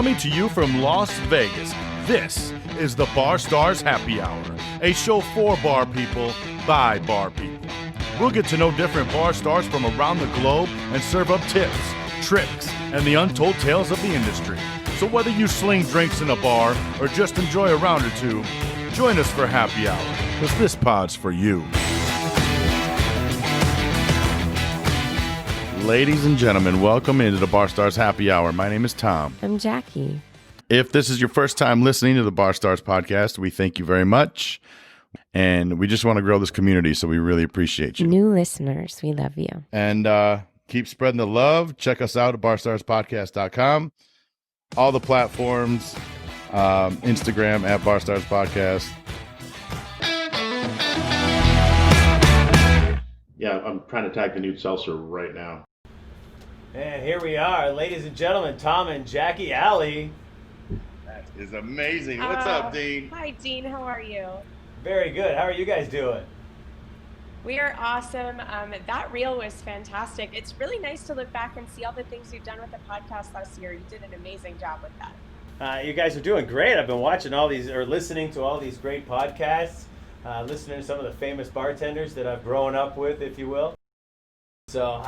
Coming to you from Las Vegas, this is the Bar Stars Happy Hour, a show for bar people by bar people. We'll get to know different bar stars from around the globe and serve up tips, tricks, and the untold tales of the industry. So whether you sling drinks in a bar or just enjoy a round or two, join us for Happy Hour, because this pod's for you. Ladies and gentlemen, welcome into the Bar Stars Happy Hour. My name is Tom. I'm Jackie. If this is your first time listening to the Bar Stars podcast, we thank you very much. And we just want to grow this community, so we really appreciate you. New listeners, we love you. And keep spreading the love. Check us out at barstarspodcast.com. All the platforms, Instagram at Bar Stars Podcast. Yeah, I'm trying to tag the new seltzer right now. And here we are, ladies and gentlemen, Tom and Jackie Alley. That is amazing. What's up, Dean? Hi, Dean. How are you? Very good. How are you guys doing? We are awesome. That reel was fantastic. It's really nice to look back and see all the things you've done with the podcast last year. You did an amazing job with that. You guys are doing great. I've been watching all these, or listening to all these great podcasts, listening to some of the famous bartenders that I've grown up with, if you will. So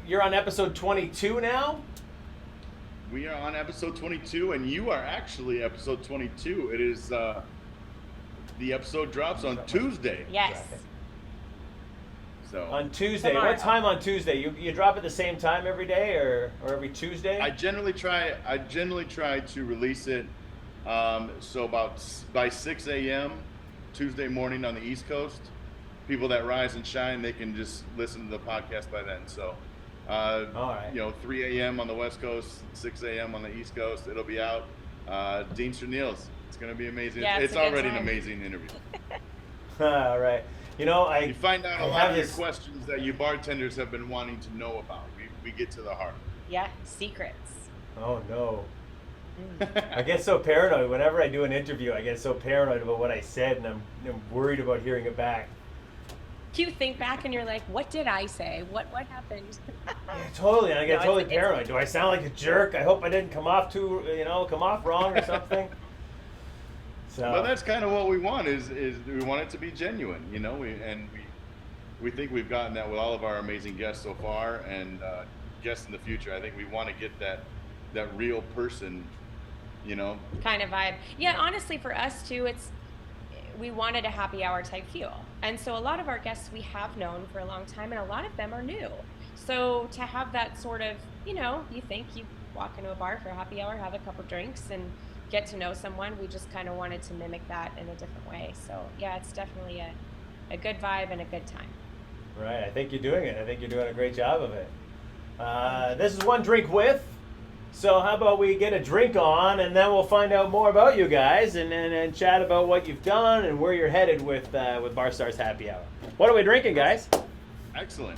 you're on episode 22 now? We are on episode 22, and you are actually episode 22. It is, the episode drops on Tuesday. Yes. So On Tuesday. Tomorrow. What time on Tuesday? You drop at the same time every day or every Tuesday? I generally try to release it so about by 6 a.m. Tuesday morning on the East Coast. People that rise and shine, they can just listen to the podcast by then. So, all right. 3 a.m. on the West Coast, 6 a.m. on the East Coast, it'll be out. Dean Serneels. It's going to be amazing. Yeah, it's a good already time. an amazing interview. All right. You find out a I lot have of your this- questions that you bartenders have been wanting to know about. We get to the heart. Yeah, secrets. Oh, no. I get so paranoid. Whenever I do an interview, I get so paranoid about what I said, and I'm worried about hearing it back. You think back and you're like, what did I say? What happened? Yeah, totally. I get No, totally it's- paranoid. Do I sound like a jerk? I hope I didn't come off wrong or something. So. Well, that's kind of what we want. Is we want it to be genuine, We think we've gotten that with all of our amazing guests so far, and guests in the future. I think we want to get that real person, Kind of vibe. Yeah, honestly, for us too, we wanted a happy hour type feel. And so a lot of our guests we have known for a long time, and a lot of them are new. So to have that sort of, you think you walk into a bar for a happy hour, have a couple drinks, and get to know someone, we just kind of wanted to mimic that in a different way. So yeah, it's definitely a good vibe and a good time. Right. I think you're doing it. I think you're doing a great job of it. This is One Drink With. So how about we get a drink on, and then we'll find out more about you guys, and chat about what you've done and where you're headed with Bar Stars Happy Hour. What are we drinking, guys? Excellent.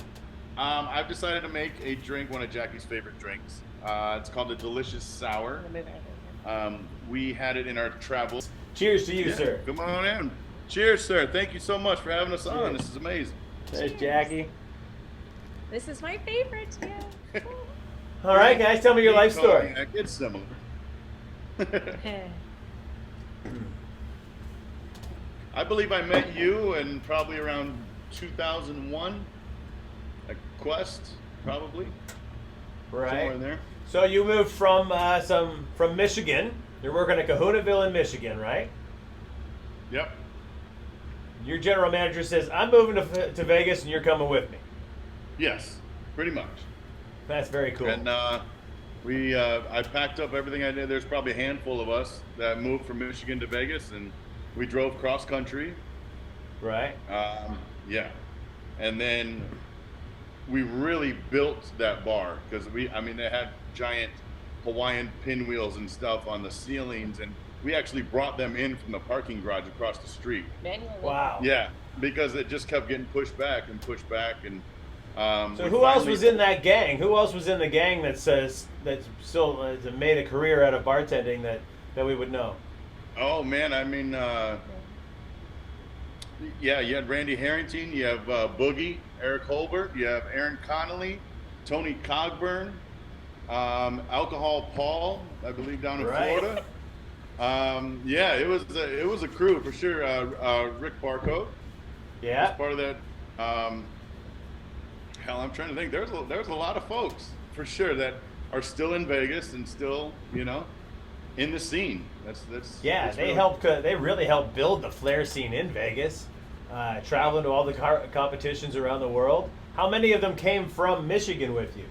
I've decided to make a drink, one of Jackie's favorite drinks. It's called the Delicious Sour. We had it in our travels. Cheers to you, sir. Come on in. Cheers, sir. Thank you so much for having us on. This is amazing. There's Jackie. This is my favorite. Yeah. All right, guys, tell me your life story. It's similar. I believe I met you in probably around 2001 at Quest, probably. Right. Somewhere in there. So you moved from Michigan. You're working at Kahunaville in Michigan, right? Yep. Your general manager says, "I'm moving to Vegas, and you're coming with me." Yes, pretty much. That's very cool. And I packed up everything I did. There's probably a handful of us that moved from Michigan to Vegas, and we drove cross country. Right. Yeah. And then we really built that bar because they had giant Hawaiian pinwheels and stuff on the ceilings, and we actually brought them in from the parking garage across the street. Manually. Wow. Yeah, because it just kept getting pushed back, and So who else was in that gang? Who else was in the gang that still made a career out of bartending that we would know? Oh man, yeah, you had Randy Harrington, you have Boogie, Eric Holbert, you have Aaron Connolly, Tony Cogburn, Alcohol Paul, I believe, down in Right. Florida. Yeah, it was a crew for sure. Rick Barco was Yeah. part of that. Hell, I'm trying to think. There's a lot of folks for sure that are still in Vegas and still, in the scene. Yeah, they really helped build the flair scene in Vegas. Traveling to all the competitions around the world. How many of them came from Michigan with you?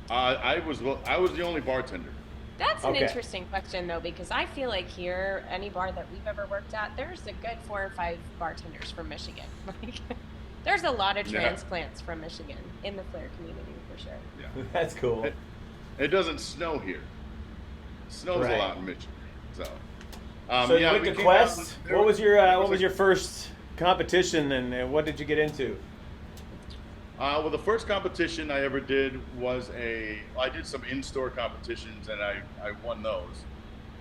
I was the only bartender. That's an Okay. interesting question, though, because I feel like here, any bar that we've ever worked at, there's a good 4 or 5 bartenders from Michigan. Like, there's a lot of Yeah. transplants from Michigan in the flair community, for sure. Yeah. That's cool. It doesn't snow here. It snows Right. a lot in Michigan. So So you yeah, went we to came Quest. out and What was your there what was a- your first competition, and what did you get into? Well, the first competition I ever did was I did some in-store competitions and I won those,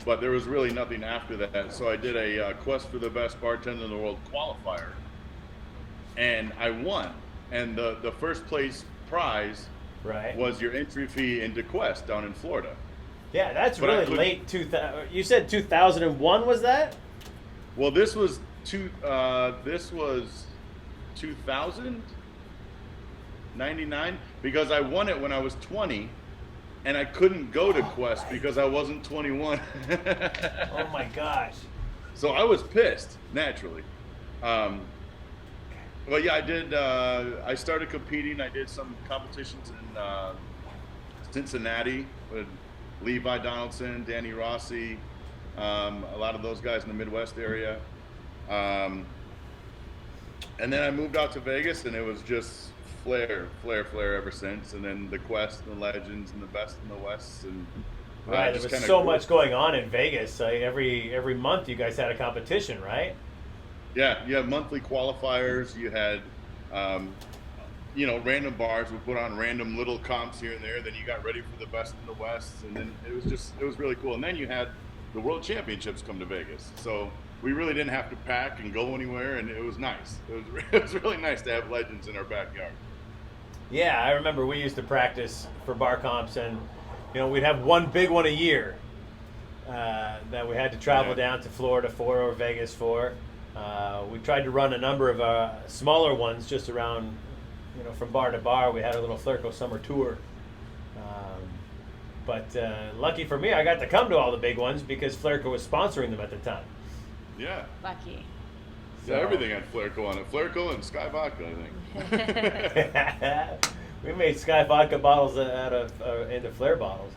but there was really nothing after that. So I did a Quest for the Best Bartender in the World qualifier, and I won. And the first place prize Right. was your entry fee into Quest down in Florida. Yeah, that's But I really couldn't- late. 2000. You said 2001 was that? Well, this was 2099 because I won it when I was 20, and I couldn't go to Quest because I wasn't 21. Oh my gosh. So I was pissed, naturally. But yeah, I did. I started competing. I did some competitions in Cincinnati with Levi Donaldson, Danny Rossi, a lot of those guys in the Midwest area. And then I moved out to Vegas, and it was just flair ever since. And then the Quest, and the Legends, and the Best in the West, and Right. There just was kinda so grew. much going on in Vegas. Every month you guys had a competition, right? Yeah, you had monthly qualifiers. You had, random bars would put on random little comps here and there. Then you got ready for the Best in the West, and then it was really cool. And then you had the World Championships come to Vegas, so we really didn't have to pack and go anywhere, and it was nice. It was really nice to have legends in our backyard. Yeah, I remember we used to practice for bar comps, and we'd have one big one a year that we had to travel Yeah. down to Florida for or Vegas for. We tried to run a number of smaller ones just around, from bar to bar. We had a little Flairco summer tour. But lucky for me, I got to come to all the big ones because Flairco was sponsoring them at the time. Yeah, Lucky. yeah, everything had Flairco on it. Flairco and Sky Vodka, I think. We made Sky vodka bottles out of into Flair bottles.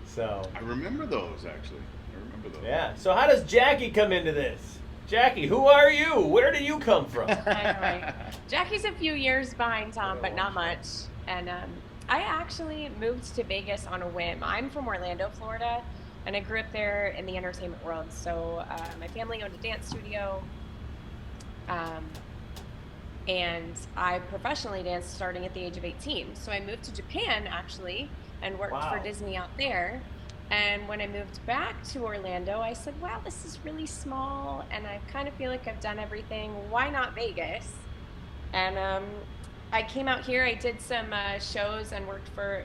So I remember those actually. I remember those. yeah. So how does Jackie come into this? Jackie, who are you? Where do you come from? I know, right? Jackie's a few years behind Tom, but not much. And I actually moved to Vegas on a whim. I'm from Orlando, Florida, and I grew up there in the entertainment world. So my family owned a dance studio, and I professionally danced starting at the age of 18. So I moved to Japan, actually, and worked Wow. for Disney out there. And when I moved back to Orlando, I said, wow, this is really small, and I kind of feel like I've done everything. Why not Vegas? And I came out here. I did some shows and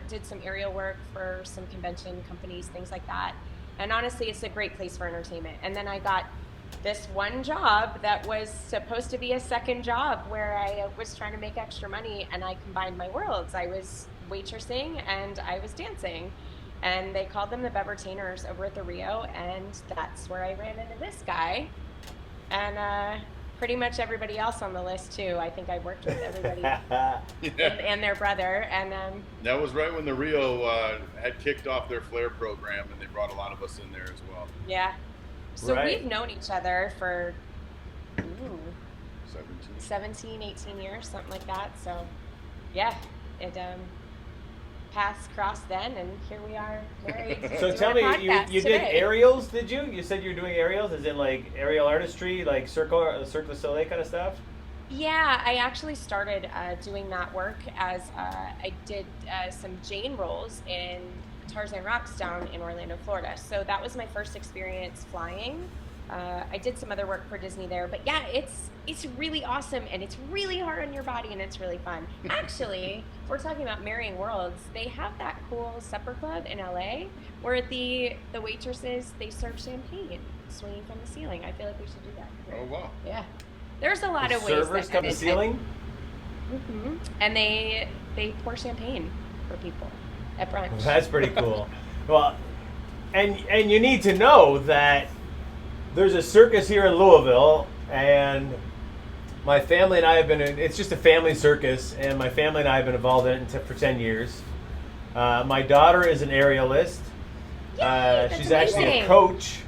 did some aerial work for some convention companies, things like that. And honestly, it's a great place for entertainment. And then I got this one job that was supposed to be a second job where I was trying to make extra money, and I combined my worlds. I was waitressing and I was dancing. And they called them the Bartenders over at the Rio, and that's where I ran into this guy. And pretty much everybody else on the list, too. I think I worked with everybody and their brother. And That was right when the Rio had kicked off their Flair program, and they brought a lot of us in there as well. yeah. So Right. we've known each other for 17. 17, 18 years, something like that. So, yeah, it paths crossed then, and here we are married. So doing tell a me, podcast you did today. aerials, did you? You said you were doing aerials, as in like aerial artistry, like Cirque du Soleil kind of stuff? Yeah, I actually started doing that work as I did some Jane rolls in Tarzan Rocks down in Orlando, Florida. So that was my first experience flying. I did some other work for Disney there, but yeah, it's really awesome, and it's really hard on your body, and it's really fun. Actually, we're talking about marrying worlds. They have that cool supper club in LA where the waitresses, they serve champagne swinging from the ceiling. I feel like we should do that. Oh wow. Yeah, there's a lot The of ways servers that come to the ceiling. Mm-hmm. And they pour champagne for people at brunch. That's pretty cool. Well, and you need to know that there's a circus here in Louisville, and my family and I have been it's just a family circus, and my family and I have been involved in it for 10 years. My daughter is an aerialist. She's actually a coach.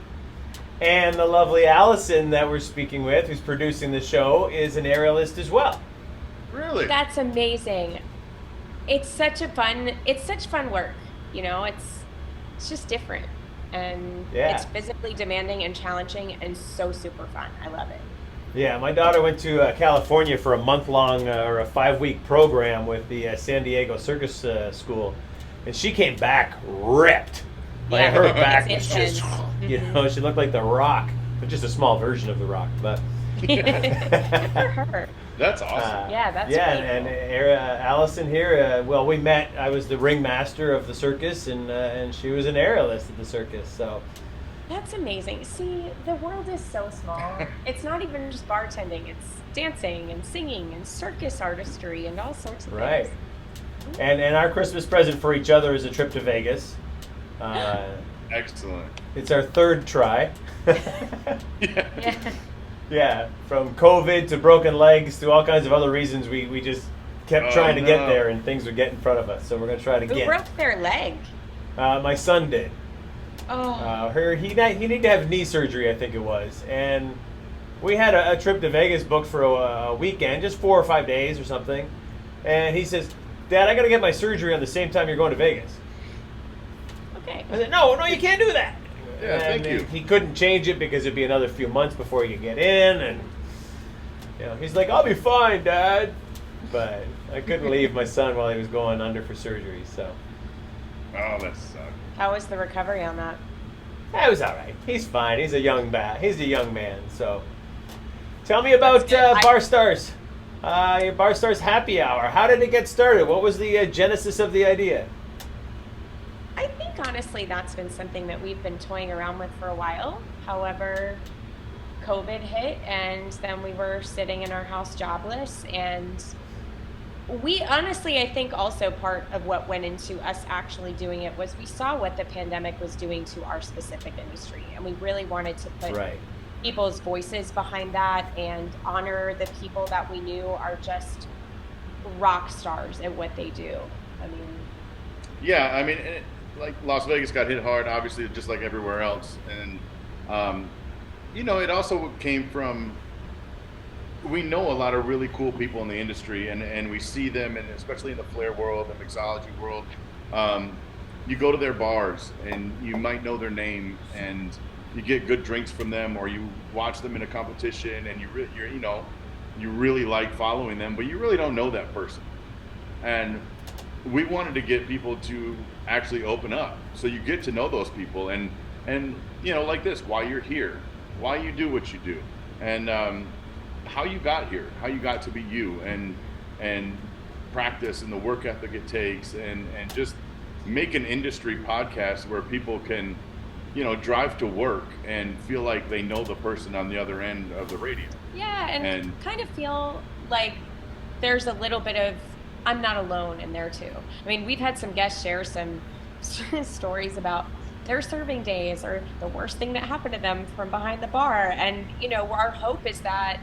And the lovely Allison that we're speaking with, who's producing the show, is an aerialist as well. Really? That's amazing. It's such fun work. You know, it's just different. And it's physically demanding and challenging and so super fun. I love it. Yeah, my daughter went to California for a month-long or a 5-week program with the San Diego Circus School, and she came back ripped. Like her back was just, you know, she looked like The Rock, but just a small version of The Rock. But good for her. That's awesome. Yeah, that's yeah, really and cool. Allison here. Well, we met. I was the ringmaster of the circus, and she was an aerialist at the circus. So That's amazing. See, the world is so small. It's not even just bartending. It's dancing and singing and circus artistry and all sorts of right. things. And our Christmas present for each other is a trip to Vegas. Excellent. It's our third try. Yeah. Yeah, from COVID to broken legs to all kinds of other reasons, we just kept trying to get there, and things would get in front of us. So we're going to try it again. Who broke their leg? My son did. Oh. He needed to have knee surgery, I think it was. And we had a trip to Vegas booked for a weekend, just 4 or 5 days or something. And he says, "Dad, I got to get my surgery on the same time you're going to Vegas." Okay. I said, no, you can't do that. Yeah, and thank you. He couldn't change it because it'd be another few months before he could get in. And he's like, "I'll be fine, Dad." But I couldn't leave my son while he was going under for surgery. So Oh, that sucks. How was the recovery on that? that was all right. He's fine. He's a young man. So tell me about That's good. Bar Stars. Your Bar Stars happy hour. How did it get started? What was the genesis of the idea? I think honestly that's been something that we've been toying around with for a while. However, COVID hit, and then we were sitting in our house jobless, and we honestly, I think also part of what went into us actually doing it was we saw what the pandemic was doing to our specific industry, and we really wanted to put people's voices behind that and honor the people that we knew are just rock stars at what they do. I mean, Yeah, I mean, like Las Vegas got hit hard, obviously, just like everywhere else, and it also came from, we know a lot of really cool people in the industry, and we see them, and especially in the flair world, the mixology world. You go to their bars, and you might know their name, and you get good drinks from them, or you watch them in a competition, and you really like following them, but you really don't know that person. And we wanted to get people to actually open up, so you get to know those people, and like this, why you're here, why you do what you do, and how you got here, how you got to be you, and practice and the work ethic it takes, and just make an industry podcast where people can drive to work and feel like they know the person on the other end of the radio. yeah, and kind of feel like there's a little bit of I'm not alone in there too. I mean, we've had some guests share some stories about their serving days or the worst thing that happened to them from behind the bar. And, our hope is that,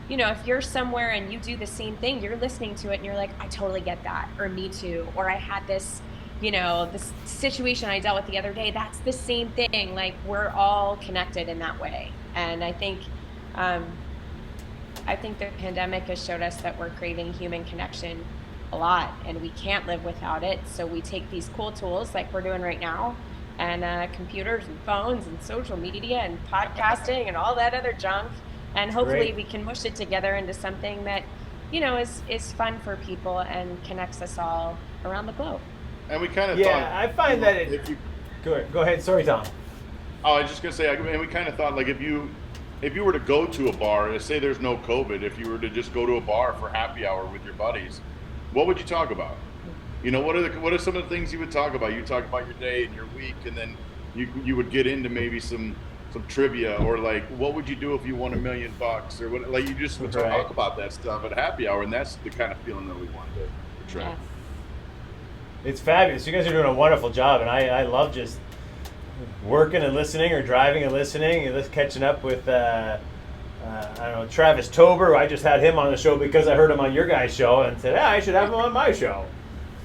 if you're somewhere and you do the same thing, you're listening to it and you're like, I totally get that, or me too, or I had this, this situation I dealt with the other day. That's the same thing. Like, we're all connected in that way. And I think the pandemic has showed us that we're craving human connection a lot, and we can't live without it. So we take these cool tools like we're doing right now, and computers and phones and social media and podcasting and all that other junk, and hopefully we can mush it together into something that is fun for people and connects us all around the globe. And we kind of thought, I find that go ahead. Sorry, Tom. Oh, I was just gonna say, and we kind of thought, like, if you if you were to go to a bar, say there's no COVID, if you were to just go to a bar for happy hour with your buddies, what would you talk about? You know, what are some of the things you would talk about? You talk about your day and your week, and then you would get into maybe some trivia, or like, what would you do if you won $1 million, or what? Like, you just would talk about that stuff at happy hour, and that's the kind of feeling that we wanted to portray. Yes. It's fabulous. You guys are doing a wonderful job, and I love just working and listening, or driving and listening, and just catching up with I don't know, Travis Tober. I just had him on the show because I heard him on your guys' show and said, I should have him on my show.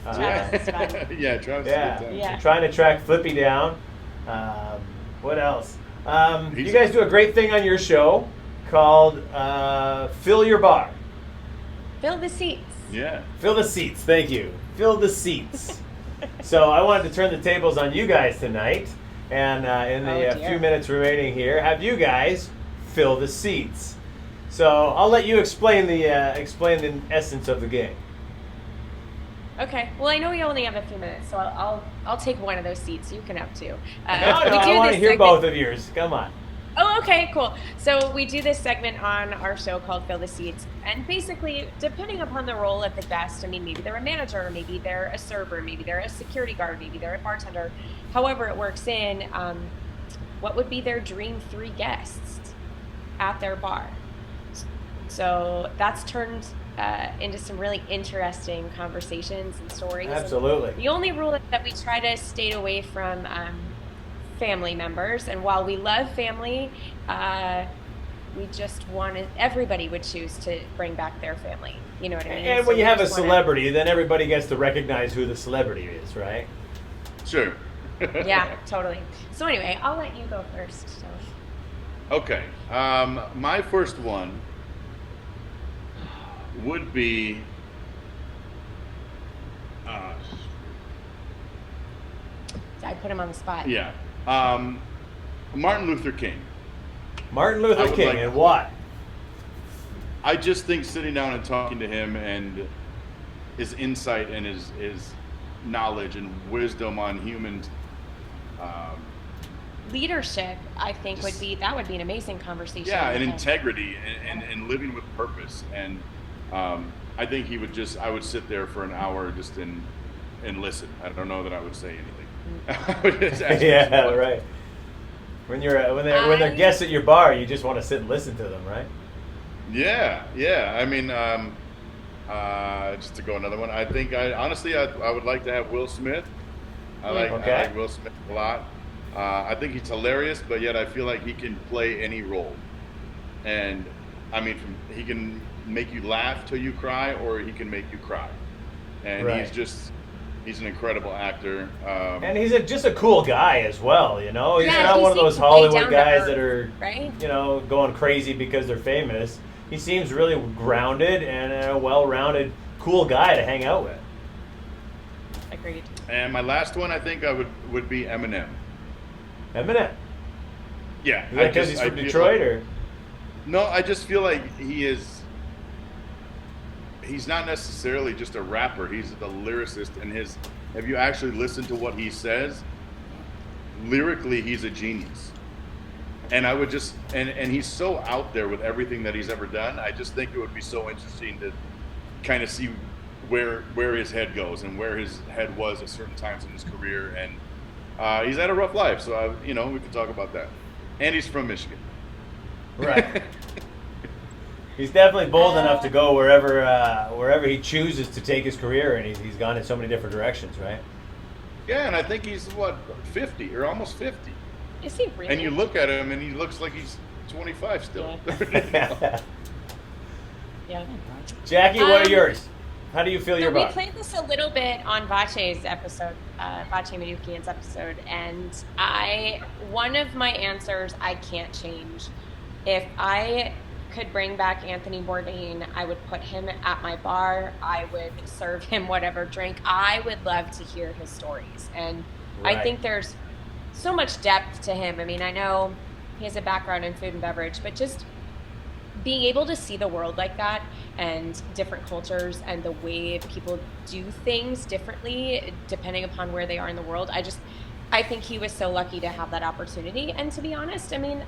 Travis is fun. Yeah, Travis. Yeah. So trying to track Flippy down. What else? You guys do a great thing on your show called Fill Your Bar. Fill the seats. Yeah. Fill the seats. Thank you. Fill the seats. So I wanted to turn the tables on you guys tonight, and in the few minutes remaining here, have you guys fill the seats. So I'll let you explain the essence of the game. Okay. Well, I know we only have a few minutes, so I'll take one of those seats. You can have two. No, I want to hear both of yours. Come on. Oh, okay, cool. So we do this segment on our show called Fill the Seats. And basically, depending upon the role of the guest, I mean, maybe they're a manager, maybe they're a server, maybe they're a security guard, maybe they're a bartender, however it works in, what would be their dream 3 guests at their bar? So that's turned into some really interesting conversations and stories. Absolutely. And the only rule is that we try to stay away from family members, and while we love family, we just wanted everybody would choose to bring back their family. You know what I mean? And so when you have a celebrity, then everybody gets to recognize who the celebrity is, right? Sure. Yeah, totally. So anyway, I'll let you go first. So. Okay. My first one would be I put him on the spot. yeah. Martin Luther King. Martin Luther King, and what? I just think sitting down and talking to him, and his insight and his knowledge and wisdom on human leadership, I think would be an amazing conversation. Yeah, and integrity and living with purpose. And I think I would sit there for an hour just and listen. I don't know that I would say anything. I would just ask Yeah, right. When they're guests at your bar, you just want to sit and listen to them, right? Yeah. I mean, just to go another one, I think I would like to have Will Smith. I like Will Smith a lot. I think he's hilarious, but yet I feel like he can play any role. And I mean, he can make you laugh till you cry, or he can make you cry. And he's an incredible actor. And he's just a cool guy as well, you know? He's not he one of those seems way Hollywood down to guys earth, that are, right? you know, going crazy because they're famous. He seems really grounded and a well-rounded, cool guy to hang out with. Agreed. And my last one, I think would be Eminem. Eminem? Yeah. Is that because he's from Detroit, or? No, I just feel like he's not necessarily just a rapper. He's the lyricist, and if you actually listen to what he says, lyrically, he's a genius. And I would just, and he's so out there with everything that he's ever done. I just think it would be so interesting to kind of see where his head goes and where his head was at certain times in his career. And he's had a rough life, so we can talk about that. And he's from Michigan. Right. He's definitely bold enough to go wherever he chooses to take his career, and he's gone in so many different directions, right? Yeah, and I think he's 50 or almost 50. Is he really? And you look at him, and he looks like he's 25 still. Yeah. Jackie, what are yours? How do you feel your bar? We played this a little bit on Vache's episode, Vache Manukian's episode, and one of my answers I can't change. If I could bring back Anthony Bourdain, I would put him at my bar. I would serve him whatever drink. I would love to hear his stories. And I think there's so much depth to him. I mean, I know he has a background in food and beverage, but just being able to see the world like that and different cultures and the way people do things differently depending upon where they are in the world, I think he was so lucky to have that opportunity. And to be honest, I mean,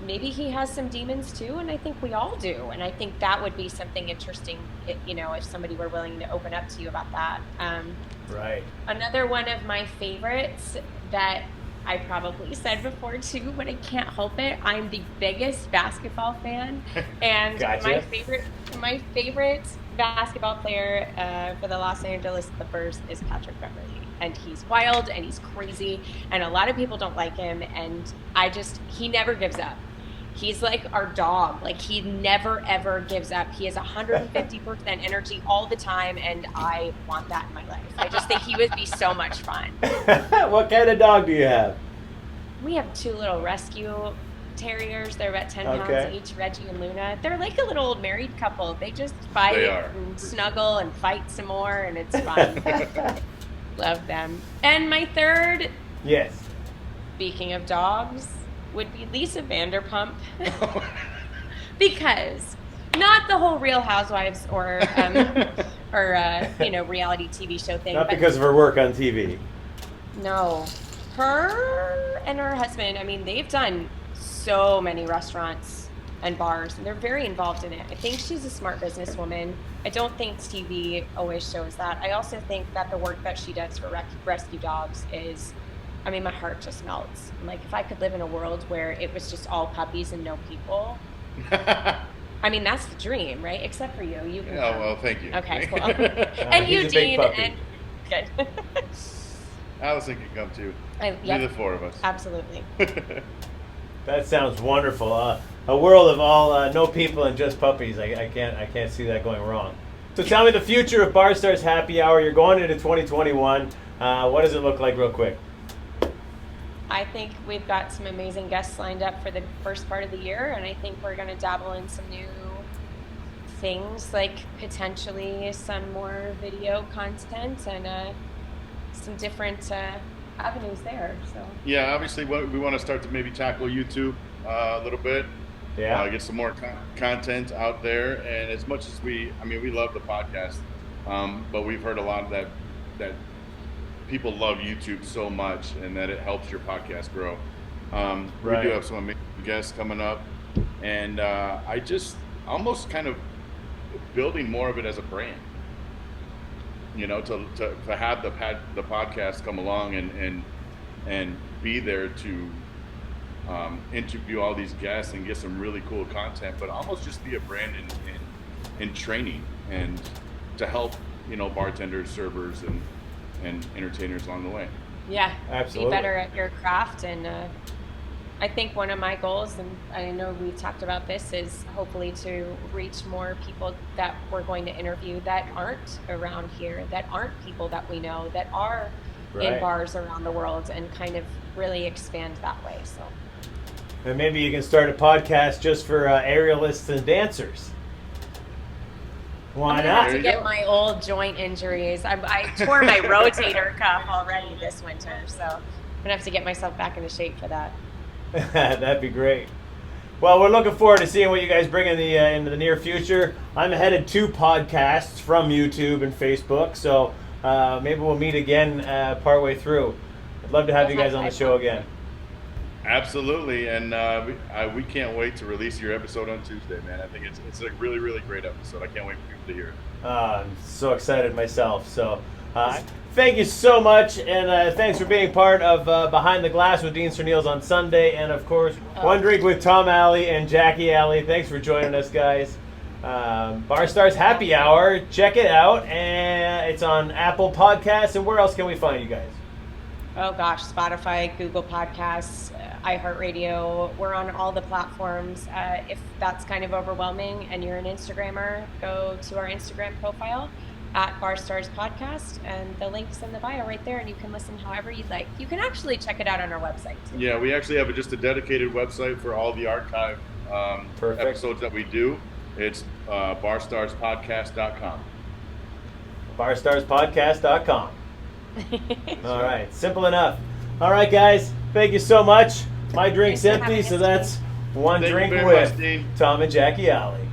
maybe he has some demons too, and I think we all do. And I think that would be something interesting, if somebody were willing to open up to you about that. Right. Another one of my favorites that I probably said before too, but I can't help it. I'm the biggest basketball fan, and Gotcha. my favorite basketball player for the Los Angeles Clippers is Patrick Beverley. And he's wild and he's crazy, and a lot of people don't like him, and he never gives up. He's like our dog. Like, he never ever gives up. He has 150% energy all the time, and I want that in my life. I just think he would be so much fun. What kind of dog do you have? We have 2 little rescue terriers. They're about 10 pounds each, Reggie and Luna. They're like a little old married couple. They just fight and snuggle and fight some more, and it's fun. Love them. And my third, yes, speaking of dogs, would be Lisa Vanderpump. Because not the whole Real Housewives or reality TV show thing. Not because of her work on TV. No. Her and her husband, I mean, they've done so many restaurants and bars, and they're very involved in it. I think she's a smart businesswoman. I don't think TV always shows that. I also think that the work that she does for rescue dogs is, I mean, my heart just melts. I'm like, if I could live in a world where it was just all puppies and no people, I mean, that's the dream, right? Except for you. You can come. Well, thank you. Okay, cool. And you, he's a big Dean. puppy. And good. Allison can come too. Yep, Be the 4 of us. absolutely. That sounds wonderful. A world of all no people and just puppies. I can't see that going wrong. So tell me the future of Bar Stars Happy Hour. You're going into 2021. What does it look like, real quick? I think we've got some amazing guests lined up for the first part of the year, and I think we're going to dabble in some new things, like potentially some more video content and some different avenues there. So Yeah, obviously we want to start to maybe tackle YouTube a little bit. Yeah. Get some more content out there, and as much as we love the podcast, but we've heard a lot of that people love YouTube so much, and that it helps your podcast grow. We do have some amazing guests coming up, and I just almost kind of building more of it as a brand. To have the podcast come along and be there to interview all these guests and get some really cool content, but almost just be a brand in training, and to help bartenders, servers, and entertainers along the way. yeah, Absolutely. be better at your craft. And I think one of my goals, and I know we talked about this, is hopefully to reach more people that we're going to interview that aren't around here, that aren't people that we know, that are in bars around the world, and kind of really expand that way. So. And maybe you can start a podcast just for aerialists and dancers. Why I'm gonna not? have to get my old joint injuries. I tore my rotator cuff already this winter, so I'm gonna have to get myself back into shape for that. That'd be great. Well, we're looking forward to seeing what you guys bring into the near future. I'm headed 2 podcasts from YouTube and Facebook, so maybe we'll meet again partway through. I'd love to have you guys on the show again. Absolutely, and we can't wait to release your episode on Tuesday, man. I think it's a really, really great episode. I can't wait for people to hear it. I'm so excited myself. So thank you so much, and thanks for being part of Behind the Glass with Dean Serneels on Sunday, and of course, One Drink with Tom Alley and Jackie Alley. Thanks for joining us, guys. Bar Stars Happy Hour, check it out, and it's on Apple Podcasts. And where else can we find you guys? Oh gosh, Spotify, Google Podcasts, iHeartRadio. We're on all the platforms. If that's kind of overwhelming and you're an Instagrammer, go to our Instagram profile at Bar Stars Podcast, and the link's in the bio right there, and you can listen however you'd like. You can actually check it out on our website too. Yeah, we actually have just a dedicated website for all the archive episodes that we do. It's barstarspodcast.com. barstarspodcast.com. All right, simple enough. All right, guys, thank you so much. My drink's Thanks for empty, having so us, that's One Thank you Drink very with much, Dean. Tom and Jackie Alley.